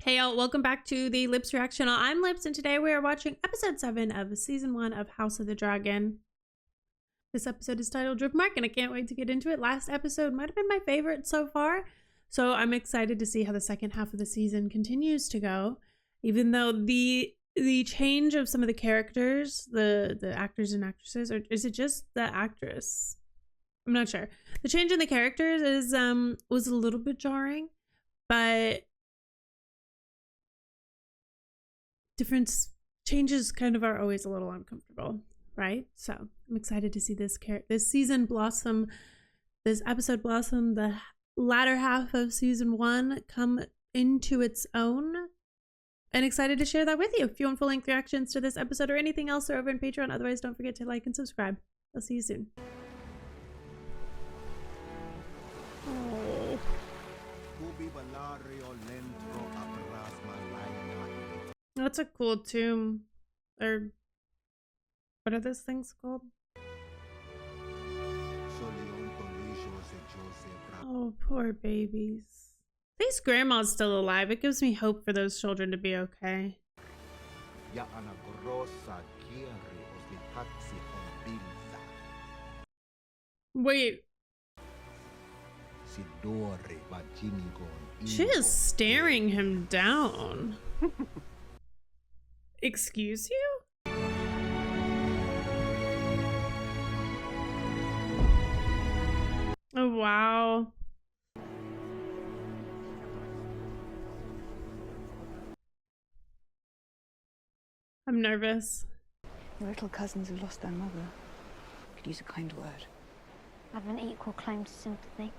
Hey y'all, welcome back to the Lips Reaction. I'm Lips, and today we are watching episode 7 of season 1 of House of the Dragon. This episode is titled Driftmark, and I can't wait to get into it. Last episode might have been my favorite so far, so I'm excited to see how the second half of the season continues to go. Even though the change of some of the characters, the actors and actresses, or is it just the actress? I'm not sure. The change in the characters is was a little bit jarring, but different changes kind of are always a little uncomfortable, right? So I'm excited to see this season blossom, this episode blossom, the latter half of season 1 come into its own, and excited to share that with you. If you want full-length reactions to this episode or anything else, they're over on Patreon. Otherwise, don't forget to like and subscribe. I'll see you soon. Oh. That's a cool tomb. Or what are those things called? Oh, poor babies. At least grandma's still alive. It gives me hope for those children to be okay. Wait. She is staring him down. Excuse you? Oh, wow. I'm nervous. Your little cousins have lost their mother. Could use a kind word. I have an equal claim to sympathy.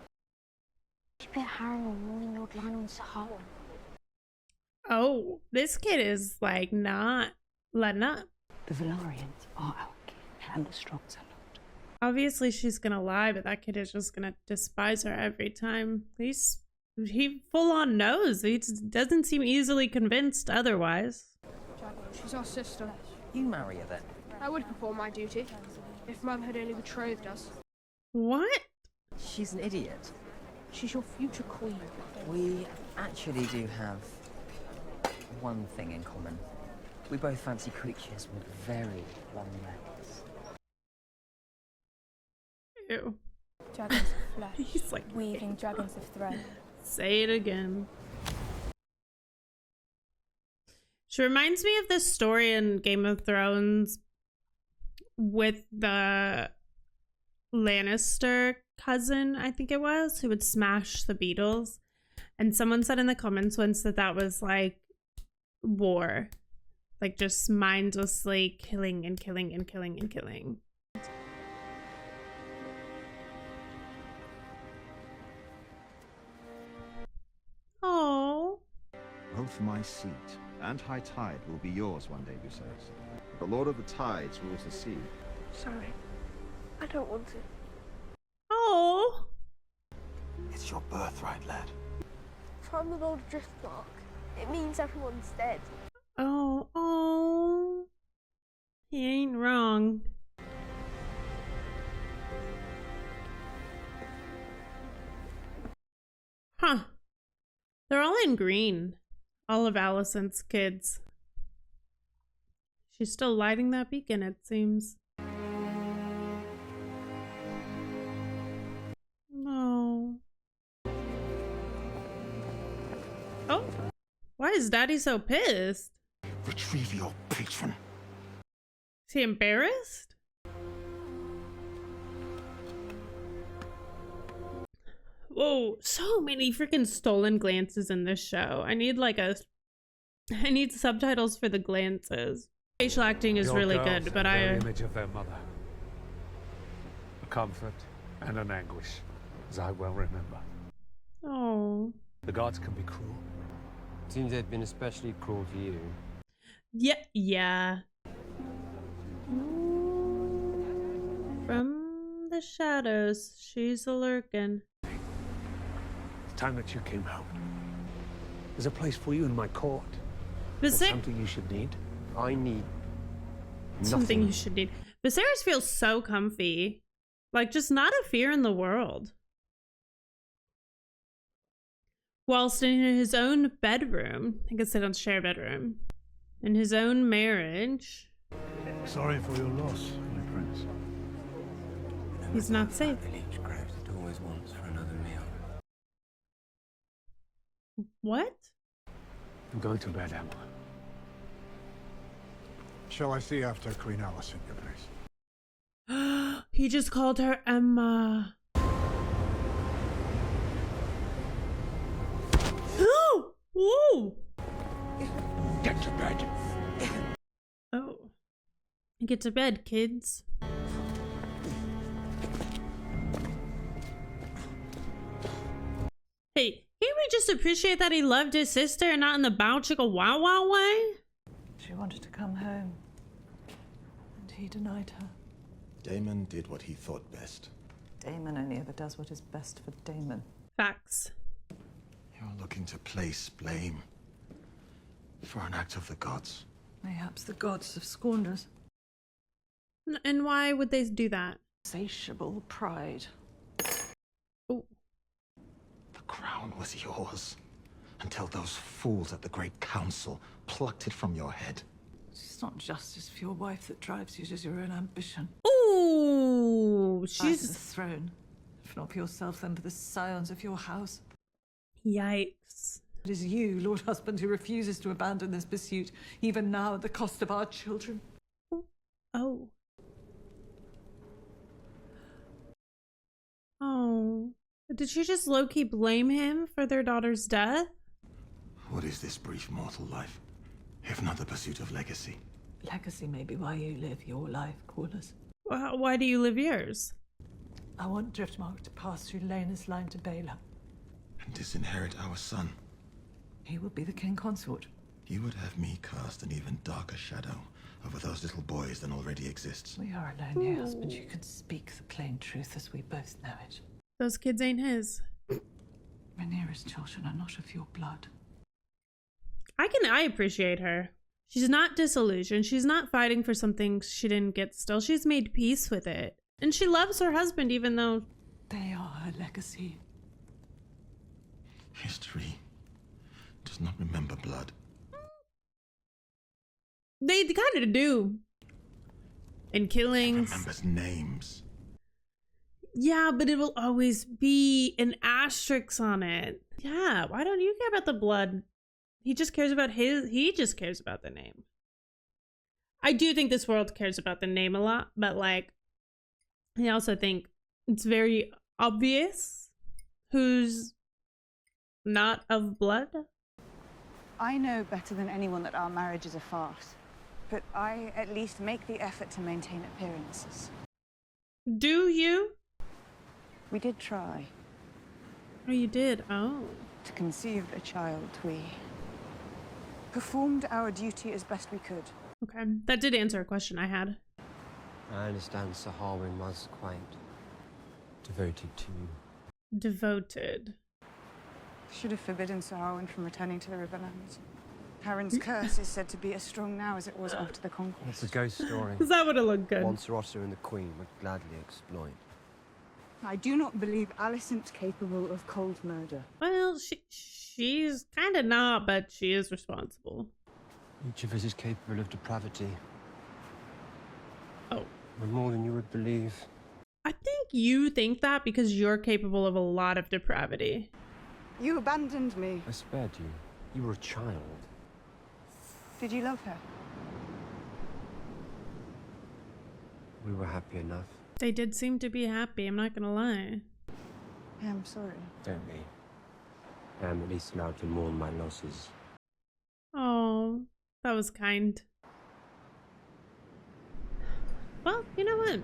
She bit Harry or Morning Lord Lionel Sahara. Oh, this kid is like not letting up. The Vhagarans are our kin, and the Strongs are not. Obviously, she's gonna lie, but that kid is just gonna despise her every time. He full on knows. He doesn't seem easily convinced otherwise. She's our sister. You marry her then. I would perform my duty if Mum had only betrothed us. What? She's an idiot. She's your future queen. We actually do have one thing in common. We both fancy creatures with very long legs. Ew. Dragons of flesh. He's like weaving dragons of thread. Say it again. She reminds me of this story in Game of Thrones with the Lannister cousin, I think it was, who would smash the beetles. And someone said in the comments once that that was like war. Like just mindlessly killing and killing and killing and killing. Oh. Both my seat and high tide will be yours one day, Viserys. The Lord of the Tides rules the sea. Sorry, I don't want to. Oh. It's your birthright, lad. If I'm the Lord of Driftmark, it means everyone's dead. Oh, oh. He ain't wrong. Huh. They're all in green. All of Alicent's kids. She's still lighting that beacon, it seems. No. Oh. Why is Daddy so pissed? Retrieve your patron. Is he embarrassed? Whoa, so many freaking stolen glances in this show. I need subtitles for the glances. Facial acting is really good, but the image of their mother. A comfort and an anguish, as I well remember. Oh. The gods can be cruel. Seems they've been especially cruel to you. Yeah. From the shadows, she's a-lurking. It's time that you came home. There's a place for you in my court. Something you should need. I need something nothing. You should need. Viserys feels so comfy. Like, just not a fear in the world. whilst in his own bedroom. I guess they don't share a bedroom. In his own marriage. Sorry for your loss, my prince. He's not safe. Always wants for another meal. What? I'm going to bed, Emma. Shall I see after Queen Alicent, your grace? He just called her Emma. Whoa! Get to bed. Oh. Get to bed, kids. Hey, can't we just appreciate that he loved his sister and not in the bow chicka wow wow way? She wanted to come home, and he denied her. Daemon did what he thought best. Daemon only ever does what is best for Daemon. Facts. You're looking to place blame for an act of the gods. Mayhaps the gods have scorned us. And why would they do that? Insatiable pride. Oh. The crown was yours until those fools at the Great Council plucked it from your head. It's not justice for your wife that drives you, it is your own ambition. Ooh, Fight for the throne. If not for yourself, then for the scions of your house. Yikes. It is you, Lord Husband, who refuses to abandon this pursuit, even now at the cost of our children. Oh. Oh. Did she just low-key blame him for their daughter's death? What is this brief mortal life, if not the pursuit of legacy? Legacy may be why you live your life, Corlys. Why do you live yours? I want Driftmark to pass through Rhaenyra's line to Baelor. And disinherit our son. He will be the king consort. You would have me cast an even darker shadow over those little boys than already exists. We are alone here, husband. You can speak the plain truth as we both know it. Those kids ain't his. Rhaenyra's children are not of your blood. I appreciate her. She's not disillusioned. She's not fighting for something she didn't get still. She's made peace with it. And she loves her husband even though... They are her legacy. History does not remember blood. They kind of do. And killings. It remembers names. Yeah, but it will always be an asterisk on it. Yeah, why don't you care about the blood? He just cares about he just cares about the name. I do think this world cares about the name a lot, but like, I also think it's very obvious who's not of blood. I know better than anyone that our marriage is a farce, but I at least make the effort to maintain appearances. Do you? We did try. Oh, you did? Oh. To conceive a child, we performed our duty as best we could. Okay, that did answer a question I had. I understand Sir Harwin was quite devoted to you. Devoted. Should have forbidden Sir Harwin from returning to the Riverlands. Harren's curse is said to be as strong now as it was after the conquest. It's a ghost story. That would have looked good. One Sir Otto and the Queen would gladly exploit. I do not believe Alicent's capable of cold murder. Well, she's kind of not, but she is responsible. Each of us is capable of depravity. Oh. And more than you would believe. I think you think that because you're capable of a lot of depravity. You abandoned me. I spared you. You were a child. Did you love her? We were happy enough. They did seem to be happy, I'm not gonna lie. I am sorry. Don't be. I am at least allowed to mourn my losses. Oh, that was kind. Well, you know what?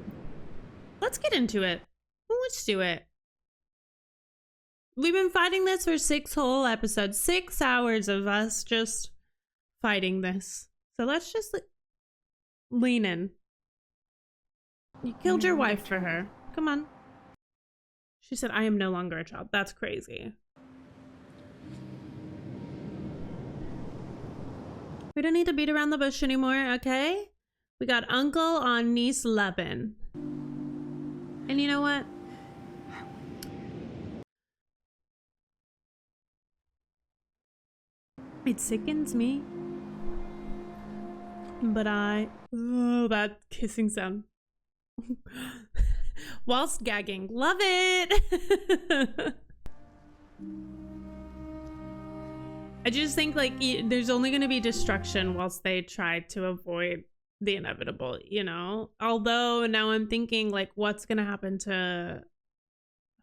Let's get into it. Let's do it. We've been fighting this for 6 whole episodes. 6 hours of us just fighting this. So let's just lean in. You killed your wife for her. Come on. She said, I am no longer a child. That's crazy. We don't need to beat around the bush anymore, okay? We got uncle on niece lovin'. And you know what? It sickens me. But oh, that kissing sound. Whilst gagging. Love it! I just think like there's only going to be destruction whilst they try to avoid the inevitable, you know? Although now I'm thinking like what's going to happen to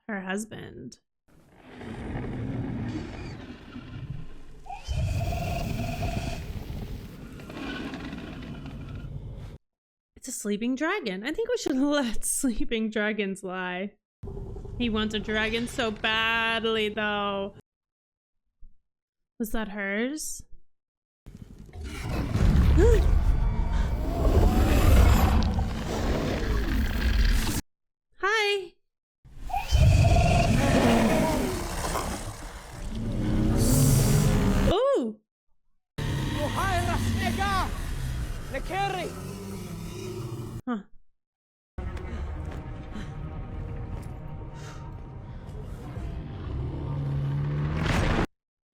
her husband? It's a sleeping dragon. I think we should let sleeping dragons lie. He wants a dragon so badly though. Was that hers? Hi. Ooh. Huh.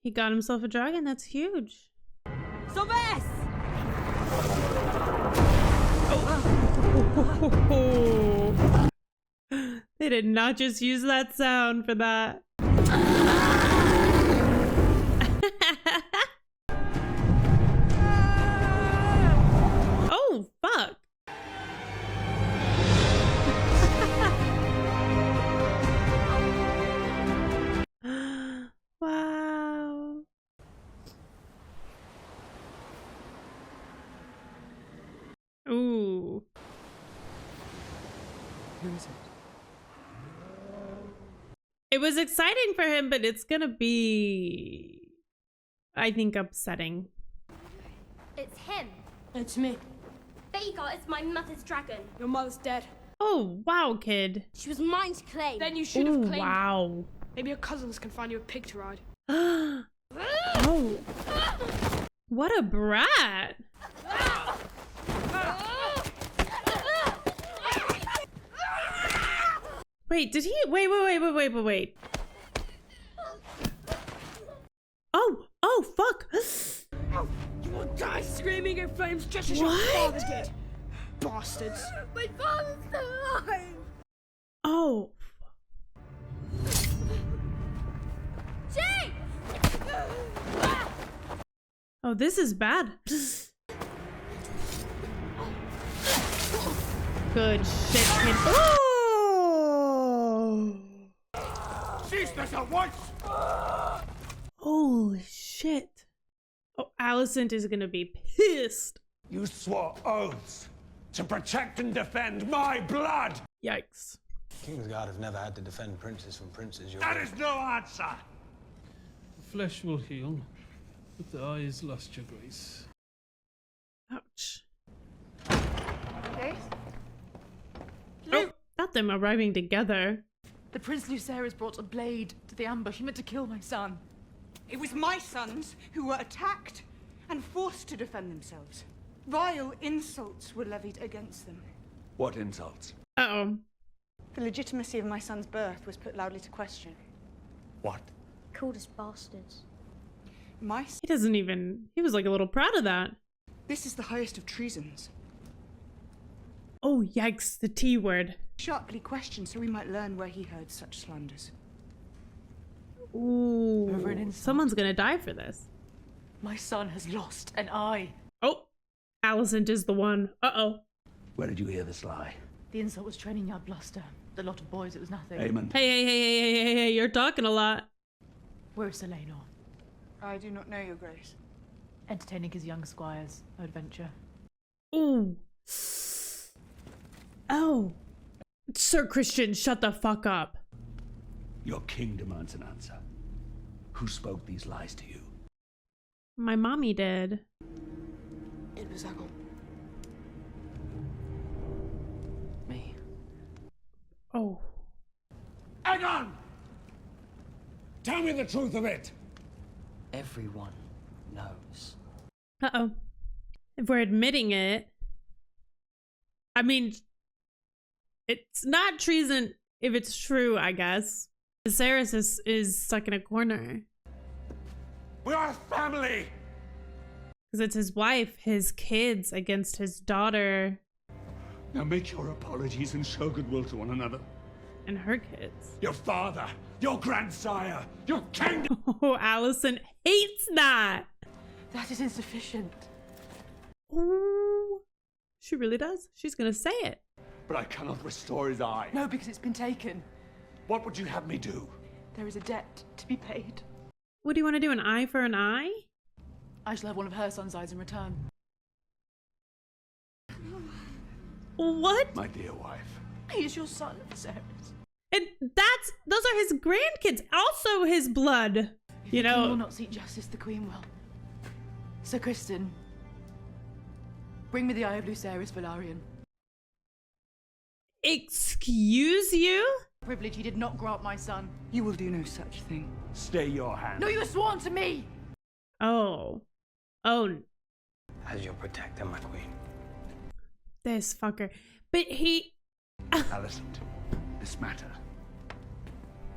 He got himself a dragon. That's huge. Oh. They did not just use that sound for that. Oh, fuck. Wow. Ooh. Who is it? It was exciting for him, but it's gonna be, I think, upsetting. It's him. It's me. Vhagar is my mother's dragon. Your mother's dead. Oh, wow, kid. She was mine to claim. Then you should have Ooh, claimed her. wow. Maybe your cousins can find you a pig to ride. Oh. What a brat. Wait, did he? Wait. Oh, fuck. You will die screaming in flames just as your father did. Bastards. My father's still alive. Oh. Jake! Oh, this is bad. Good shit, kid. Oh! Cease this at once! Holy shit. Oh, Alicent is gonna be pissed. You swore oaths to protect and defend my blood! Yikes. Kingsguard have never had to defend princes from princes. That is no answer! The flesh will heal, but the eyes lost your grace. Ouch. Grace? Oh, not them arriving together. The Prince Lucerys brought a blade to the ambush. He meant to kill my son. It was my sons who were attacked and forced to defend themselves. Vile insults were levied against them. What insults? Uh-oh. The legitimacy of my son's birth was put loudly to question. What? Called us bastards. He doesn't even... He was like a little proud of that. This is the highest of treasons. Oh, yikes. The T word. Sharply questioned so we might learn where he heard such slanders. Ooh. Someone's gonna die for this. My son has lost an eye. Oh. Alicent is the one. Uh-oh. Where did you hear this lie? The insult was training yard bluster. The lot of boys, it was nothing. Aemond. Hey, you're talking a lot. Where's Selena? I do not know, Your Grace. Entertaining his young squires. No adventure. Ooh. Oh. Sir Christian, shut the fuck up. Your king demands an answer. Who spoke these lies to you? My mommy did. It was Aemond. Me. Oh. Aegon! Tell me the truth of it! Everyone knows. Uh-oh. If we're admitting it... I mean... It's not treason if it's true, I guess. Viserys is stuck in a corner. We are a family! Because it's his wife, his kids against his daughter. Now make your apologies and show goodwill to one another. And her kids. Your father, your grandsire, your kingdom. Oh, Alicent hates that. That is insufficient. Oh, she really does. She's gonna say it. But I cannot restore his eye. No, because it's been taken. What would you have me do? There is a debt to be paid. What do you want to do? An eye for an eye? I shall have one of her son's eyes in return. What? My dear wife. He is your son, Viserys. And those are his grandkids, also his blood. If You the king will know, not seek justice, the queen will. Sir Kristen, bring me the eye of Lucerys Velaryon. excuse you? Privilege he did not grant my son. You will do no such thing. Stay your hand. No, you have sworn to me! Oh, As your protector, my queen. this fucker. But he, Alicent, this matter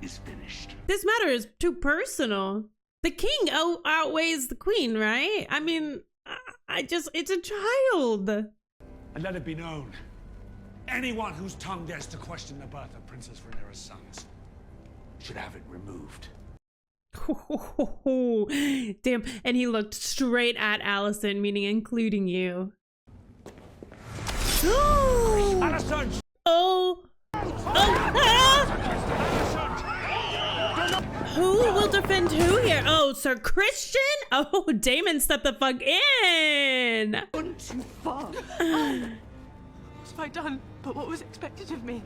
is finished. this matter is too personal. The king outweighs the queen, right? I mean, it's a child. And let it be known, anyone whose tongue dares to question the birth of Princess Rhaenyra's sons should have it removed. Damn. And he looked straight at Alicent, meaning including you. Alicent! Oh. Who will defend who here? Oh, Sir Christian? Oh, Daemon stepped the fuck in. Gone too far. What have I done but what was expected of me?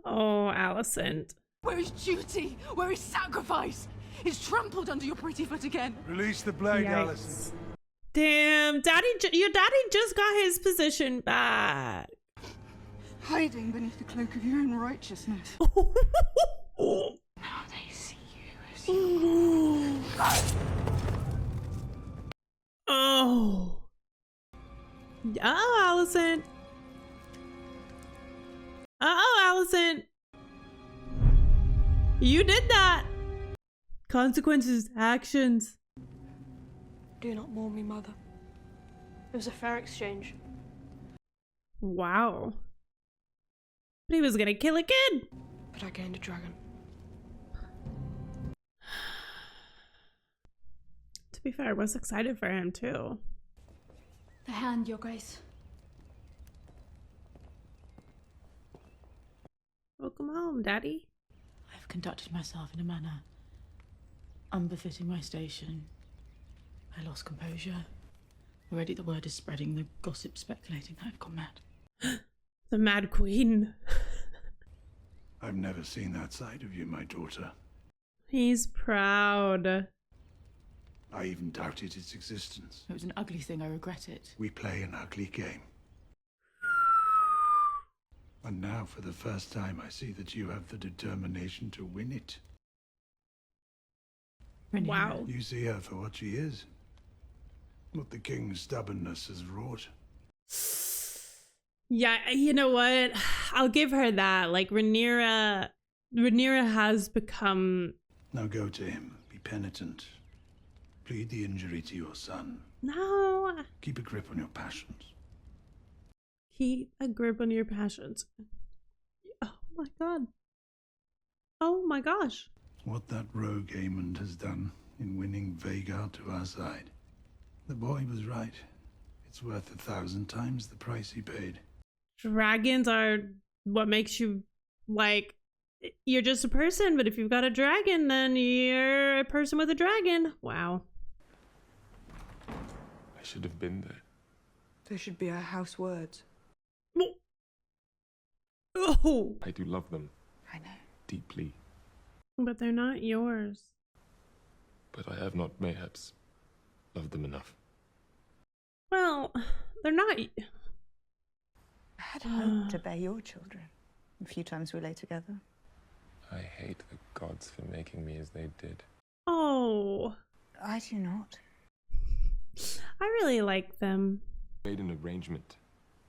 Oh, Alicent. Where is duty? Where is sacrifice? It's trampled under your pretty foot again. Release the blade, Yikes. Alicent. Damn, your daddy just got his position back. Hiding beneath the cloak of your own righteousness. Now they see you as you are. Oh. Oh, Alicent. Alicent. You did that. Consequences, actions. Do not mourn me, mother. It was a fair exchange. Wow. But he was gonna kill a kid. But I gained a dragon. To be fair, I was excited for him too. The hand, your grace. Welcome home, Daddy. I have conducted myself in a manner unbefitting my station. I lost composure. Already the word is spreading, the gossip speculating that I've gone mad. The Mad Queen. I've never seen that side of you, my daughter. He's proud. I even doubted its existence. It was an ugly thing, I regret it. We play an ugly game. And now, for the first time, I see that you have the determination to win it. Rhaenyra. Wow. You see her for what she is. What the king's stubbornness has wrought. Yeah, you know what? I'll give her that. Like, Rhaenyra has become... Now go to him. Be penitent. Plead the injury to your son. No. Keep a grip on your passions. Keep a grip on your passions. Oh my god. Oh my gosh. What that rogue Aemond has done in winning Vhagar to our side. The boy was right. It's worth 1,000 times the price he paid. Dragons are what makes you, like, you're just a person, but if you've got a dragon, then you're a person with a dragon. Wow. I should have been there. There should be our house words. Oh. I do love them. I know. Deeply. But they're not yours. But I have not, mayhaps, loved them enough. Well, they're not. I had hoped to bear your children a few times we lay together. I hate the gods for making me as they did. Oh. I do not. I really like them. We made an arrangement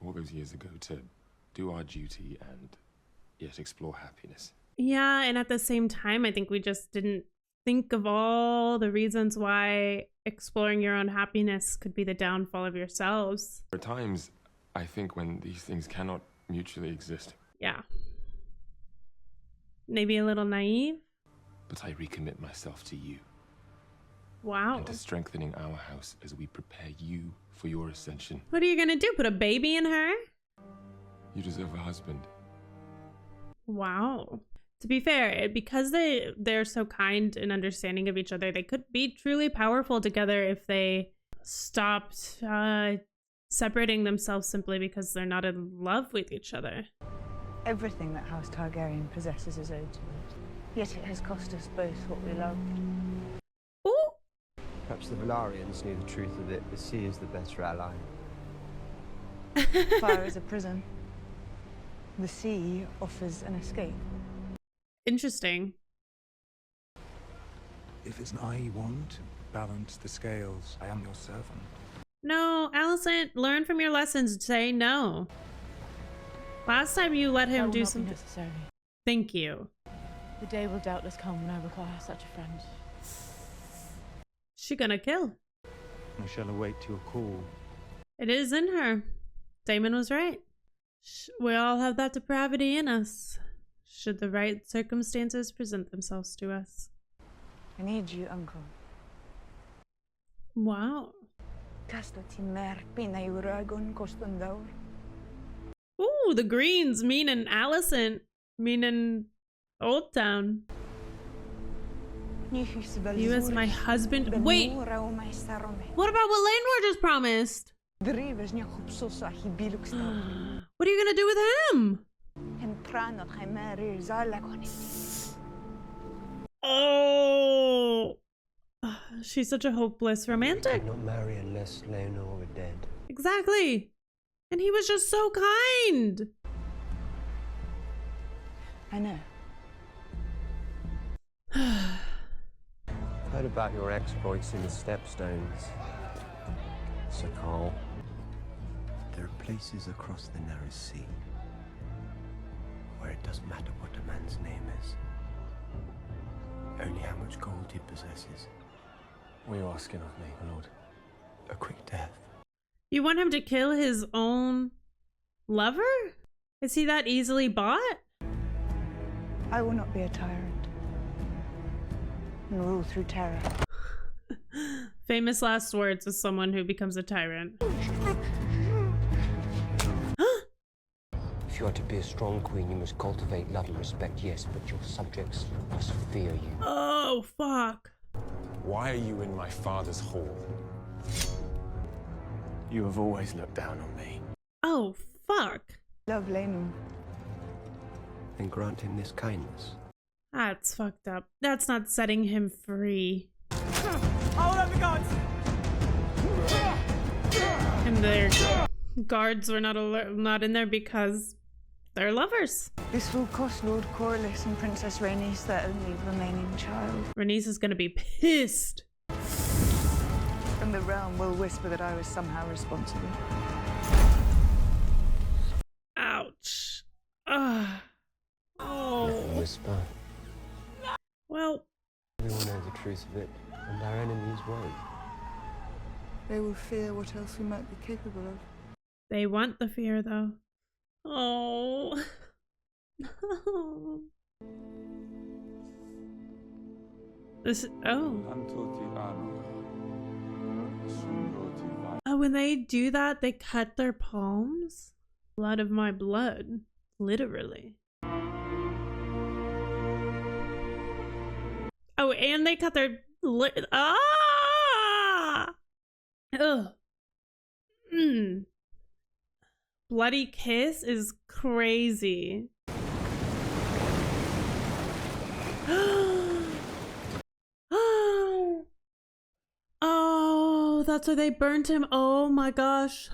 all those years ago to do our duty and yet explore happiness. Yeah, and at the same time, I think we just didn't think of all the reasons why exploring your own happiness could be the downfall of yourselves. There are times, I think, when these things cannot mutually exist. Yeah. Maybe a little naive. But I recommit myself to you. Wow. And to strengthening our house as we prepare you for your ascension. What are you gonna do? Put a baby in her? You deserve a husband. Wow. To be fair, because they're so kind and understanding of each other, they could be truly powerful together if they stopped separating themselves simply because they're not in love with each other. Everything that House Targaryen possesses is owed to it. Yet it has cost us both what we loved. Ooh. Perhaps the Valarians knew the truth of it. The sea is the better ally. Fire is a prison. The sea offers an escape. Interesting. If it's I want to balance the scales, I am your servant. No, Alicent, learn from your lessons. Say no. Last time you let him do something necessary. Thank you. The day will doubtless come when I require such a friend. She gonna kill. I shall await your call. It is in her. Daemon was right. We all have that depravity in us, should the right circumstances present themselves to us. I need you, Uncle. Wow. Ooh, the greens meaning Alicent, meaning Old Town. You as my husband. Wait. What about what Rhaenyra just promised? What are you gonna do with him? Oh, she's such a hopeless romantic. I could not marry unless Rhaenyra were dead. Exactly. And he was just so kind. I know. Heard about your exploits in the Stepstones, Sir Carl. There are places across the narrow sea where it doesn't matter what a man's name is, only how much gold he possesses. What are you asking of me, my lord? A quick death. You want him to kill his own lover? Is he that easily bought? I will not be a tyrant and rule through terror. Famous last words as someone who becomes a tyrant. If you are to be a strong queen, you must cultivate love and respect, yes, but your subjects must fear you. Oh, fuck. Why are you in my father's hall? You have always looked down on me. Oh, fuck. Love Laenor. Then grant him this kindness. That's fucked up. That's not setting him free. Hold up the guards! And their guards were not in there because they're lovers. This will cost Lord Corlys and Princess Rhaenys their only remaining child. Rhaenys is gonna be pissed. And the realm will whisper that I was somehow responsible. Ouch. Oh. Whisper. Well, everyone knows the truth of it, and our enemies won't. They will fear what else we might be capable of. They want the fear, though. Oh. This. Oh. Oh, when they do that, they cut their palms. Blood of my blood, literally. Oh, and they cut their ugh. Bloody kiss is crazy. Oh, that's why they burnt him. Oh my gosh.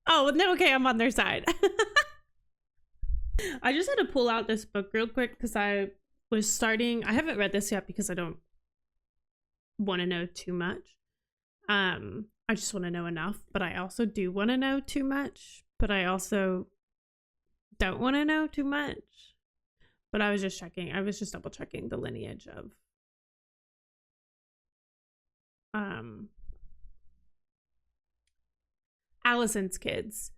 Oh, no, okay, I'm on their side. I just had to pull out this book real quick because I haven't read this yet because I don't want to know too much. I just want to know enough, but I also do want to know too much, but I also don't want to know too much. But I was just double checking the lineage of Alicent's kids,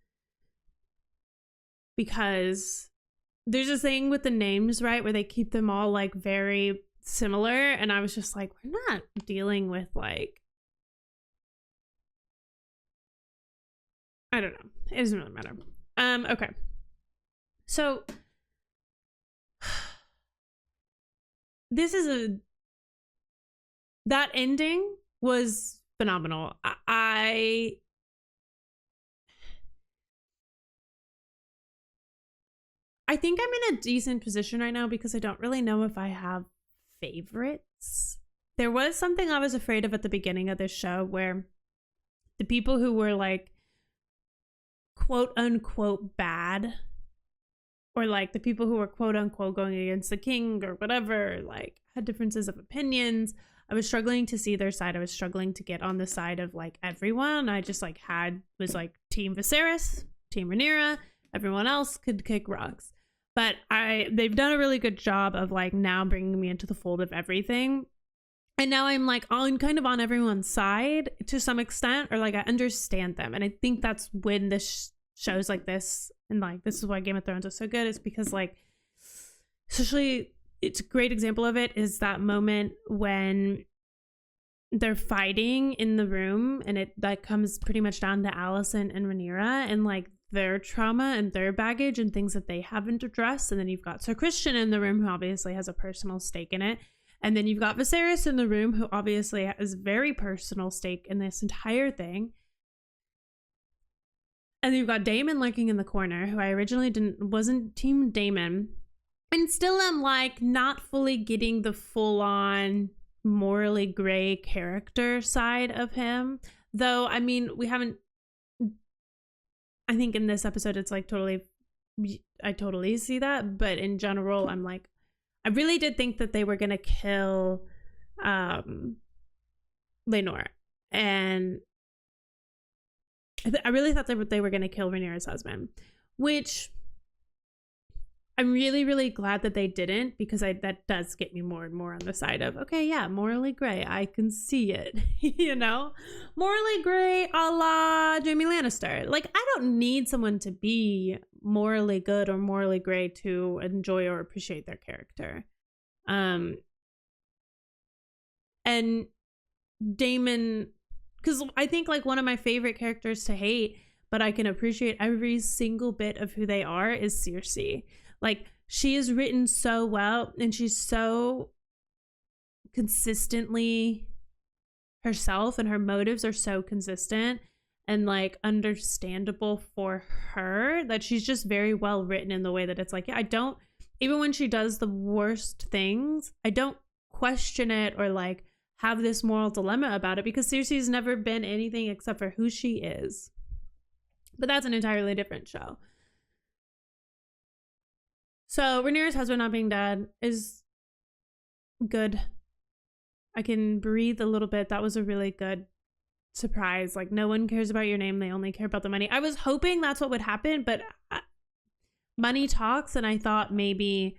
because there's a thing with the names, right, where they keep them all like very similar, and I was just like, we're not dealing with like, I don't know, it doesn't really matter. Okay, so this is that ending was phenomenal. I think I'm in a decent position right now because I don't really know if I have favorites. There was something I was afraid of at the beginning of this show where the people who were like quote unquote bad, or like the people who were quote unquote going against the king or whatever, like had differences of opinions. I was struggling to see their side. I was struggling to get on the side of like everyone. I just like was like Team Viserys, Team Rhaenyra. Everyone else could kick rocks. But they've done a really good job of like now bringing me into the fold of everything. And now I'm like kind of on everyone's side to some extent, or like I understand them. And I think that's when this shows like this, and like this is why Game of Thrones is so good, is because like, especially it's a great example of it is that moment when they're fighting in the room, and it that comes pretty much down to Alicent and Rhaenyra and like their trauma and their baggage and things that they haven't addressed. And then you've got Sir Christian in the room, who obviously has a personal stake in it. And then you've got Viserys in the room, who obviously has very personal stake in this entire thing. And you've got Daemon lurking in the corner, who I originally wasn't Team Daemon, and still am like not fully getting the full-on morally gray character side of him. Though, I mean, I think in this episode it's like I totally see that, but in general I'm like, I really did think that they were gonna kill Rhaenyra, and I really thought they were gonna kill Rhaenyra's husband, which I'm really, really glad that they didn't, because that does get me more and more on the side of, okay, yeah, morally gray. I can see it, you know? Morally gray a la Jaime Lannister. Like, I don't need someone to be morally good or morally gray to enjoy or appreciate their character. And Daemon, because I think like one of my favorite characters to hate, but I can appreciate every single bit of who they are, is Cersei. Like, she is written so well, and she's so consistently herself, and her motives are so consistent and like understandable for her, that she's just very well written in the way that it's like, yeah, even when she does the worst things, I don't question it or like have this moral dilemma about it, because Cersei's never been anything except for who she is. But that's an entirely different show. So Rhaenyra's husband not being dead is good. I can breathe a little bit. That was a really good surprise. Like, no one cares about your name. They only care about the money. I was hoping that's what would happen, but money talks, and I thought maybe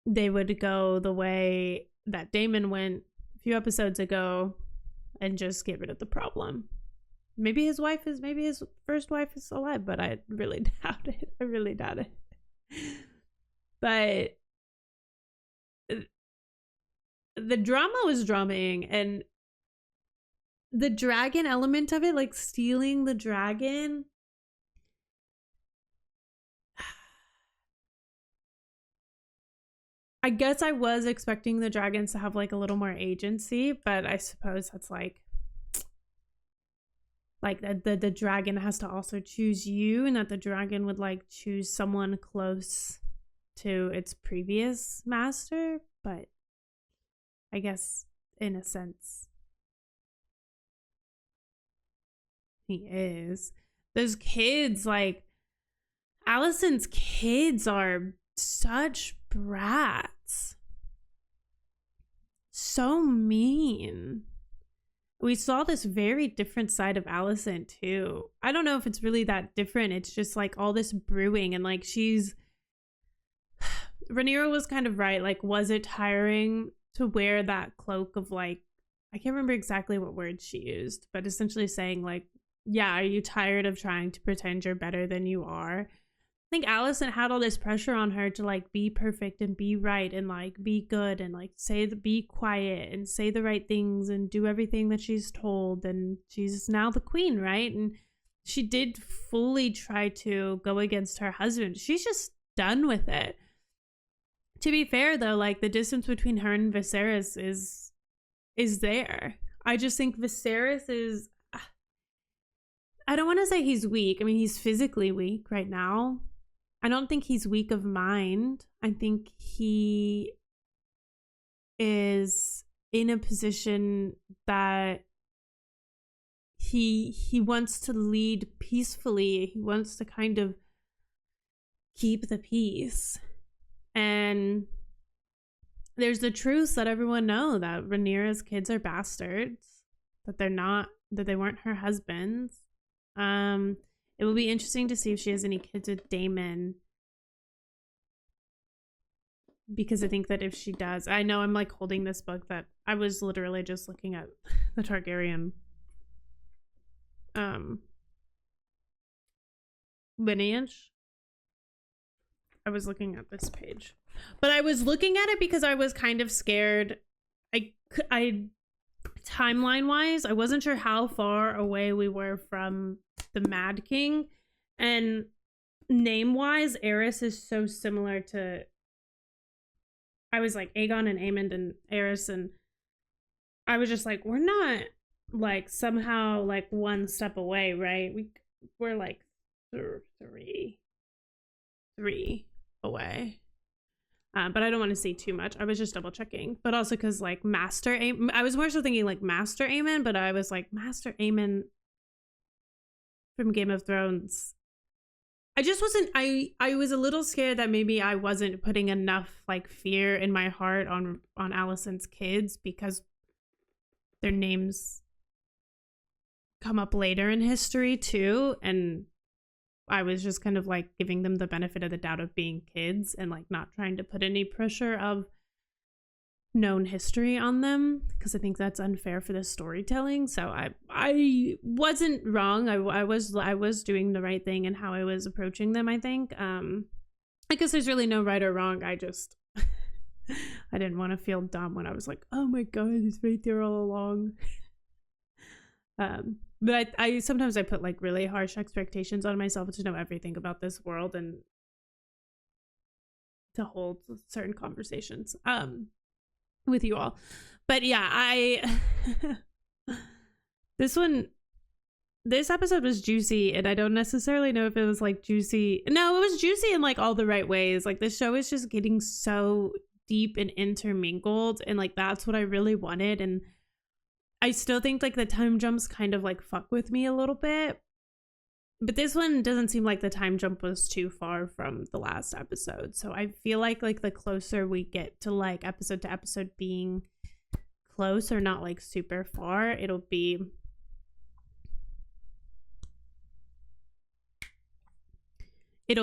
they would go the way that Daemon went a few episodes ago and just get rid of the problem. Maybe his first wife is alive, but I really doubt it. I really doubt it. But the drama was dramaing, and the dragon element of it, like stealing the dragon, I guess I was expecting the dragons to have like a little more agency, but I suppose that's like the dragon has to also choose you, and that the dragon would like choose someone close to its previous master. But I guess in a sense he is. Those kids, like Alicent's kids, are such brats. So mean. we saw this very different side of Alicent too. I don't know if it's really that different. It's just like all this brewing, and like Rhaenyra was kind of right. Like, was it tiring to wear that cloak of like, I can't remember exactly what word she used, but essentially saying like, yeah, are you tired of trying to pretend you're better than you are? I think Alicent had all this pressure on her to like be perfect and be right and like be good and like be quiet and say the right things and do everything that she's told, and she's now the queen, right? And she did fully try to go against her husband. She's just done with it. To be fair though, like the distance between her and Viserys is there. I just think Viserys is, I don't want to say he's weak. I mean, he's physically weak right now. I don't think he's weak of mind. I think he is in a position that he wants to lead peacefully. He wants to kind of keep the peace. And there's the truth that everyone know, that Rhaenyra's kids are bastards, that they weren't her husbands. It will be interesting to see if she has any kids with Daemon, because I think that if she does, I know I'm like holding this book that I was literally just looking at the Targaryen lineage. I was looking at this page, but I was looking at it because I was kind of scared. I timeline wise, I wasn't sure how far away we were from the Mad King, and name wise, Aerys is so similar to, I was like Aegon and Aemond and Aerys, and I was just like, we're not like somehow like one step away, right? We're like three away. But I don't want to say too much. I was just double checking, but also because like Master Aemon, I was more so thinking like Master Aemon, but I was like Master Aemon from Game of Thrones. I just wasn't, I was a little scared that maybe I wasn't putting enough like fear in my heart on Alicent's kids, because their names come up later in history too, and I was just kind of like giving them the benefit of the doubt of being kids and like not trying to put any pressure of known history on them, because I think that's unfair for the storytelling. So I wasn't wrong. I was doing the right thing in how I was approaching them, I think. I guess there's really no right or wrong. I just I didn't want to feel dumb when I was like, oh my god, it's right there all along. But I sometimes I put like really harsh expectations on myself to know everything about this world and to hold certain conversations with you all. But yeah, this episode was juicy, and I don't necessarily know if it was like juicy. No, it was juicy in like all the right ways. Like the show is just getting so deep and intermingled, and like that's what I really wanted. And I still think like the time jumps kind of like fuck with me a little bit, but this one doesn't seem like the time jump was too far from the last episode. So I feel like the closer we get to like episode to episode being close or not like super far, it'll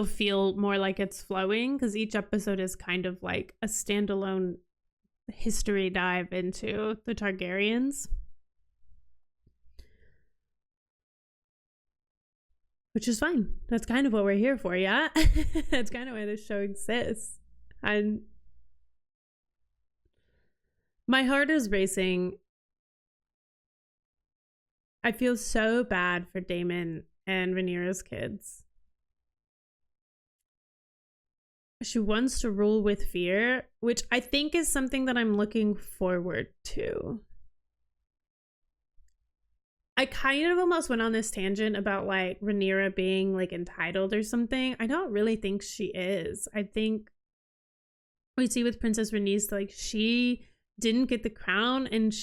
feel more like it's flowing, because each episode is kind of like a standalone history dive into the Targaryens. Which is fine. That's kind of what we're here for, yeah? That's kind of why this show exists. And my heart is racing. I feel so bad for Daemon and Rhaenyra's kids. She wants to rule with fear, which I think is something that I'm looking forward to. I kind of almost went on this tangent about like Rhaenyra being like entitled or something. I don't really think she is. I think we see with Princess Rhaenys, like she didn't get the crown, and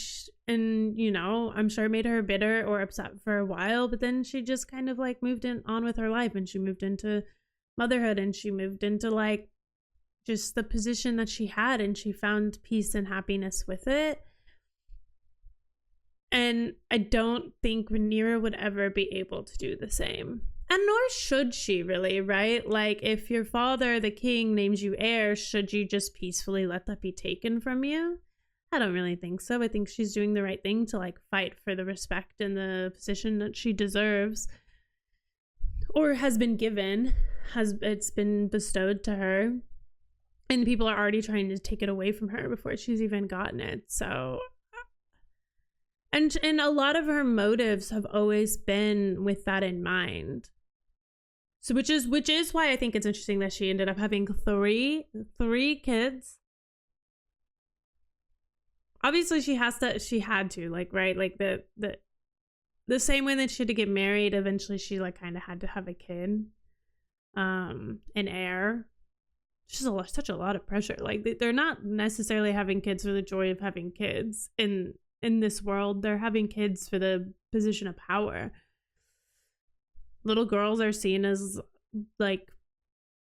you know, I'm sure it made her bitter or upset for a while, but then she just kind of like moved on with her life, and she moved into motherhood, and she moved into like just the position that she had, and she found peace and happiness with it. And I don't think Rhaenyra would ever be able to do the same. And nor should she really, right? Like, if your father, the king, names you heir, should you just peacefully let that be taken from you? I don't really think so. I think she's doing the right thing to, like, fight for the respect and the position that she deserves. Or has been given. It's been bestowed to her. And people are already trying to take it away from her before she's even gotten it. So... And a lot of her motives have always been with that in mind. So which is why I think it's interesting that she ended up having three kids. Obviously she had to, like, right? Like the same way that she had to get married, eventually she like kind of had to have a kid. An heir. It's just such a lot of pressure. Like they're not necessarily having kids for the joy of having kids in this world. They're having kids for the position of power. Little girls are seen as like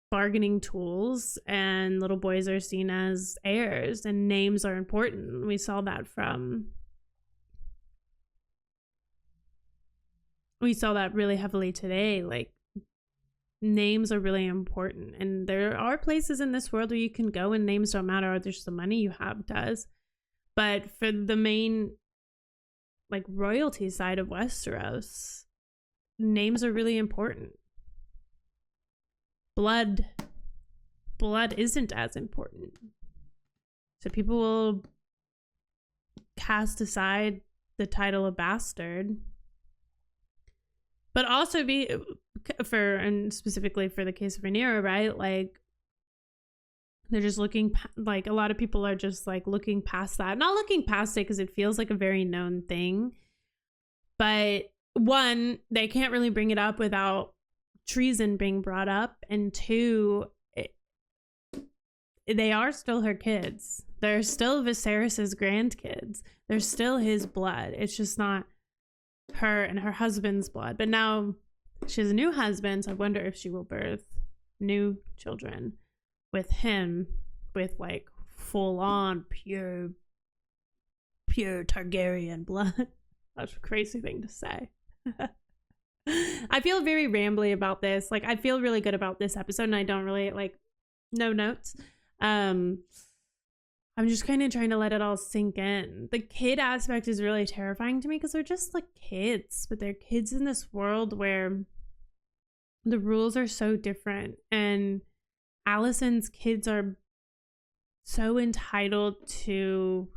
bargaining tools, and little boys are seen as heirs, and names are important. We saw that really heavily today. Like, names are really important, and there are places in this world where you can go and names don't matter, or just the money you have does. But for the main, like, royalty side of Westeros, names are really important. Blood isn't as important. So people will cast aside the title of bastard. But also and specifically for the case of Rhaenyra, right? Like, they're just looking, like, a lot of people are just like looking past that. Not looking past it because it feels like a very known thing. But one, they can't really bring it up without treason being brought up. And two, they are still her kids. They're still Viserys's grandkids. They're still his blood. It's just not her and her husband's blood. But now she has a new husband, so I wonder if she will birth new children with him, with like full-on pure Targaryen blood. That's a crazy thing to say. I feel very rambly about this. Like, I feel really good about this episode, and I don't really, like, no notes. I'm just kind of trying to let it all sink in. The kid aspect is really terrifying to me because they're just like kids, but they're kids in this world where the rules are so different, and Alicent's kids are so entitled to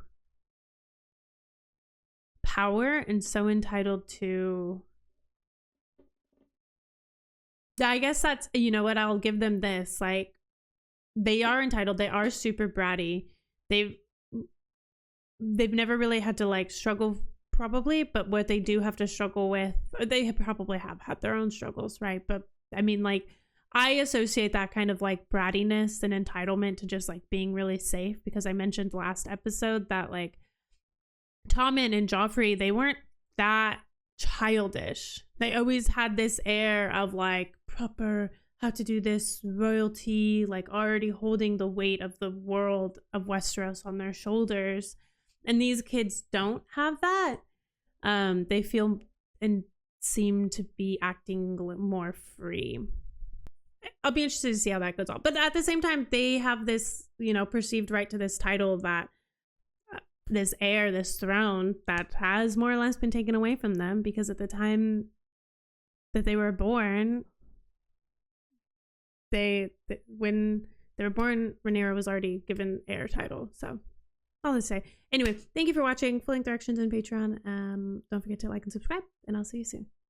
power and so entitled to, I guess that's, you know what, I'll give them this, like, they are entitled, they are super bratty, they've never really had to like struggle, probably, but what they do have to struggle with, or they probably have had their own struggles, right? But I mean, like, I associate that kind of like brattiness and entitlement to just like being really safe, because I mentioned last episode that like Tommen and Joffrey, they weren't that childish. They always had this air of like proper, how to do this, royalty, like already holding the weight of the world of Westeros on their shoulders. And these kids don't have that. They feel and seem to be acting more free. I'll be interested to see how that goes on. But at the same time, they have this, you know, perceived right to this title, that this heir, this throne that has more or less been taken away from them, because at the time that they were born, when they were born, Rhaenyra was already given heir title. So all to say. Anyway, thank you for watching. Full length directions on Patreon. Don't forget to like and subscribe, and I'll see you soon.